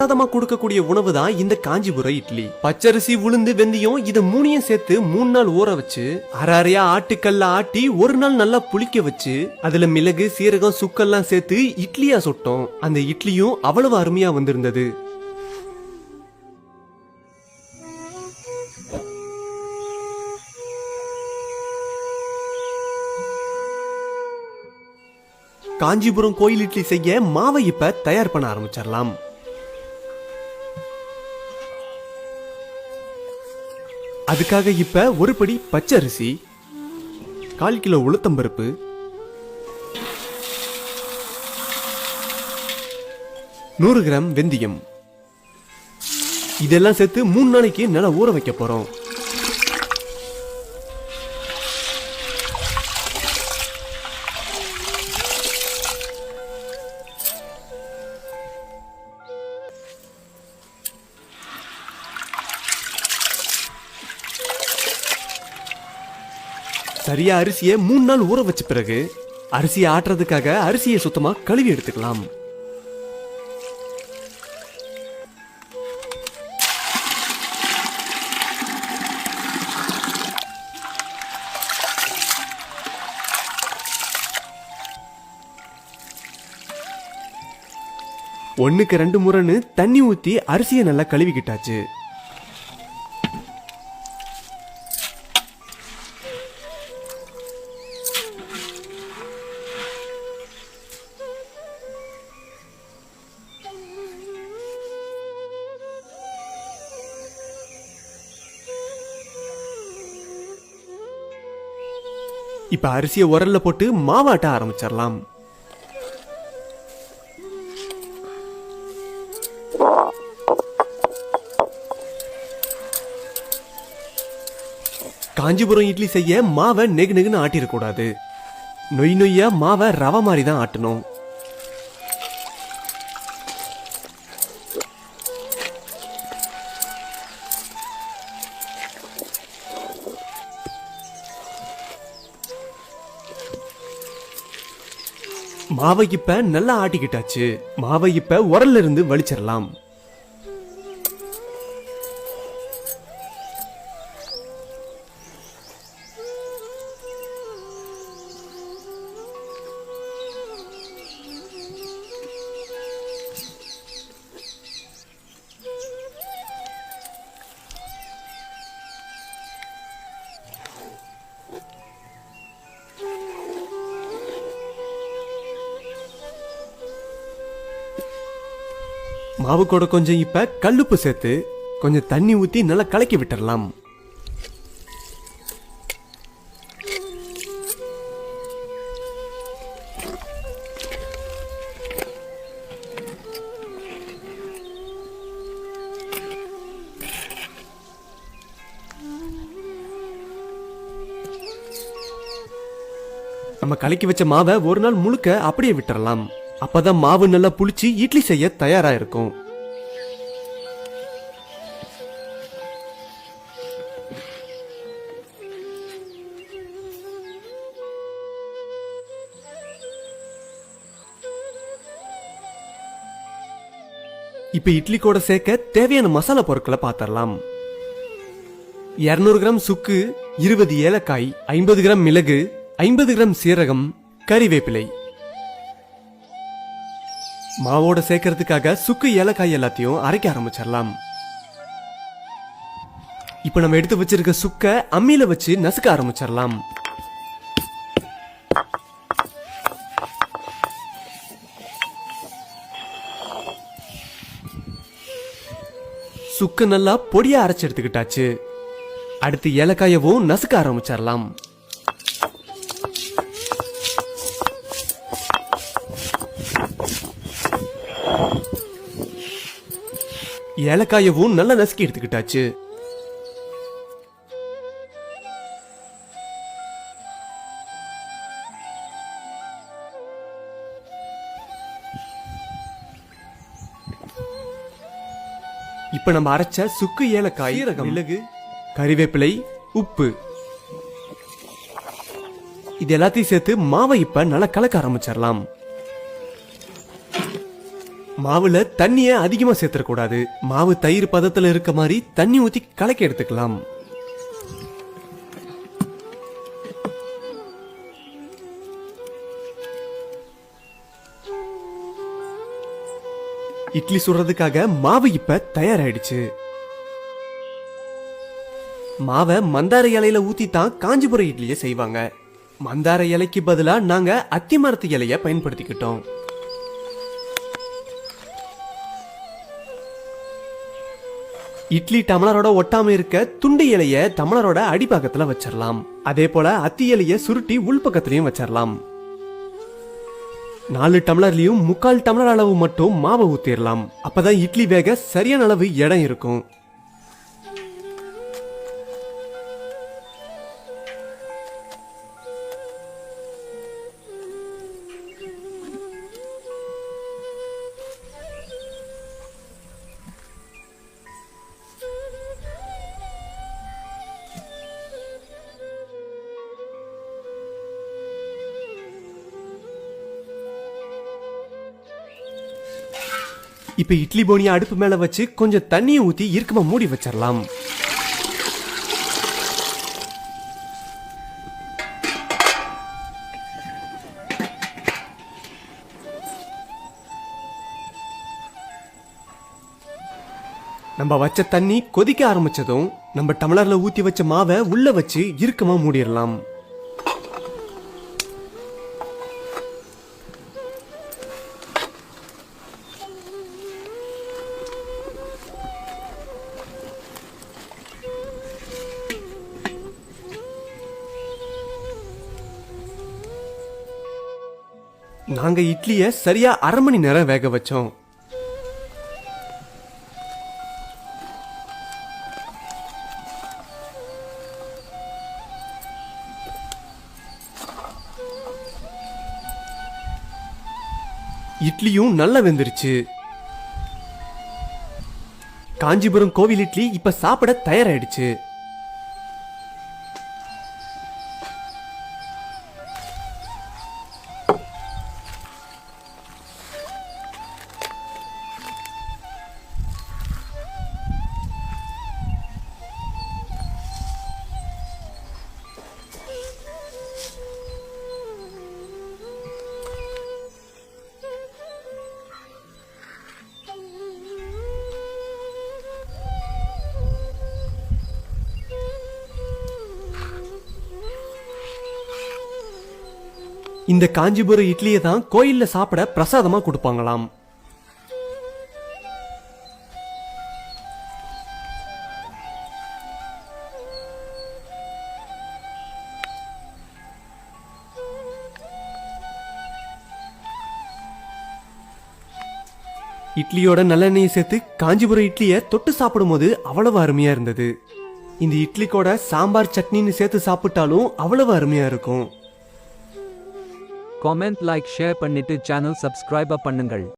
பிரசாதமா கொடுக்கக்கூடிய உணவு தான் இந்த காஞ்சிபுரம் இட்லி. பச்சரிசி, உளுந்து, வெந்தயம் இத மூணையும் சேர்த்து 3 நாள் ஊற வச்சு அரையா ஆட்டுக்கல்ல ஆட்டி ஒரு நாள் நல்லா புளிக்க வச்சு அதுல மிளகு, சீரகம், சுக்கெல்லாம் சேர்த்து இட்லியா சுட்டோம். அந்த இட்லியும் அவ்வளவு அருமையா வந்திருந்தது. காஞ்சிபுரம் கோயில் இட்லி செய்ய மாவை இப்ப தயார் பண்ண ஆரம்பிச்சிடலாம். அதுக்காக இப்ப ஒரு படி பச்சரிசி, 1/4 கிலோ உளுத்தம்பருப்பு, 100 கிராம் வெந்தயம் இதெல்லாம் சேர்த்து 3 நாளைக்கு நல்லா ஊற வைக்க போறோம். சரியா அரிசியை 3 நாள் ஊற வச்ச பிறகு அரிசியை ஆட்டுறதுக்காக அரிசியை சுத்தமா கழுவி எடுத்துக்கலாம். ஒண்ணுக்கு 2 முறைன்னு தண்ணி ஊத்தி அரிசியை நல்லா கழுவிக்கிட்டாச்சு. இப்ப அரிசியை உரல்ல போட்டு மாவாட்ட ஆரம்பிச்சிடலாம். காஞ்சிபுரம் இட்லி செய்ய மாவை நெகு நெகுன்னு ஆட்டிடக்கூடாது. நொய் நொய்யா மாவை ரவை மாதிரி தான் ஆட்டணும். மாவை இப்ப நல்லா ஆட்டிக்கிட்டாச்சு. மாவை இப்ப உரல்ல இருந்து வலிச்சிடலாம். மாவு கூட கொஞ்சம் இப்ப கல்லுப்பு சேர்த்து கொஞ்சம் தண்ணி ஊத்தி நல்லா கலக்கி விட்டுறலாம். நம்ம கலக்கி வச்ச மாவை ஒரு நாள் முழுக்க அப்படியே விட்டுறலாம். அப்பதான் மாவு நல்லா புளிச்சு இட்லி செய்ய தயாரா இருக்கும். இப்ப இட்லி கூட சேர்க்க தேவையான மசாலா பொருட்களை பார்த்தரலாம். 200 கிராம் சுக்கு, 20 ஏலக்காய், 50 கிராம் மிளகு, 50 கிராம் சீரகம், கறிவேப்பிலை. மாவோட சேர்க்கறதுக்காக சுக்கு, ஏலக்காய் எல்லாத்தையும் அரைக்க ஆரம்பிச்சிடலாம். இப்ப நம்ம எடுத்து வச்சிருக்க சுக்க அம்மியில வச்சு நசுக்க ஆரம்பிச்சிடலாம். சுக்கு நல்லா பொடியா அரைச்சு எடுத்துக்கிட்டாச்சு. அடுத்து ஏலக்காயவும் நசுக்க ஆரம்பிச்சிடலாம். ஏலக்காயவும் நல்லா நசுக்கி எடுத்துக்கிட்டாச்சு. இப்ப நம்ம அரைச்ச சுக்கு, ஏலக்காய், மிளகு, கறிவேப்பிலை, உப்பு இது எல்லாத்தையும் சேர்த்து மாவை இப்ப நல்லா கலக்க ஆரம்பிச்சிடலாம். மாவுல தண்ணிய அதிகமா சேர்த்துக்கூடாது. மாவு தயிர் பதத்துல இருக்க மாதிரி தண்ணி ஊத்தி கலக்கி எடுத்துக்கலாம். இட்லி சுடுறதுக்காக மாவு இப்ப தயாராயிடுச்சு. மாவை மந்தார இலையில ஊத்தி தான் காஞ்சிபுரம் இட்லியை செய்வாங்க. மந்தார இலைக்கு பதிலா நாங்க அத்தி மரத்து இலைய பயன்படுத்திக்கிட்டோம். இட்லி டம்ளரோட ஒட்டாம இருக்க துண்டு இலைய டம்ளரோட அடிப்பாக்கத்துல வச்சிடலாம். அதே போல அத்தி இலைய சுருட்டி உள்பக்கத்திலையும் வச்சிடலாம். 4 டம்ளர்லயும் 3/4 டம்ளர் அளவு மட்டும் மாவை ஊத்திடலாம். அப்பதான் இட்லி வேக சரியான அளவு இடம் இருக்கும். இப்ப இட்லி போனிய அடுப்பு மேல வச்சு கொஞ்சம் தண்ணியை ஊத்தி இறுக்கமா மூடி வச்சிடலாம். நம்ம வச்ச தண்ணி கொதிக்க ஆரம்பிச்சதும் நம்ம டம்ளர்ல ஊத்தி வச்ச மாவை உள்ள வச்சு இறுக்கமா மூடிடலாம். நாங்க இட்லிய சரியா 1/2 மணி நேரம் வேக வச்சோம். இட்லியும் நல்லா வெந்துருச்சு. காஞ்சிபுரம் கோவில் இட்லி இப்ப சாப்பிட தயாராயிடுச்சு. இந்த காஞ்சிபுரம் இட்லியை தான் கோயில்ல சாப்பிட பிரசாதமா கொடுப்பாங்களாம். இட்லியோட நல்லெண்ணெயை சேர்த்து காஞ்சிபுரம் இட்லியை தொட்டு சாப்பிடும் போது அவ்வளவு அருமையா இருந்தது. இந்த இட்லி கூட சாம்பார் சட்னின்னு சேர்த்து சாப்பிட்டாலும் அவ்வளவு அருமையா இருக்கும். காமெண்ட் லைக் ஷேர் பண்ணிட்டு சேனல் சப்ஸ்கிரைப் பண்ணுங்கள்.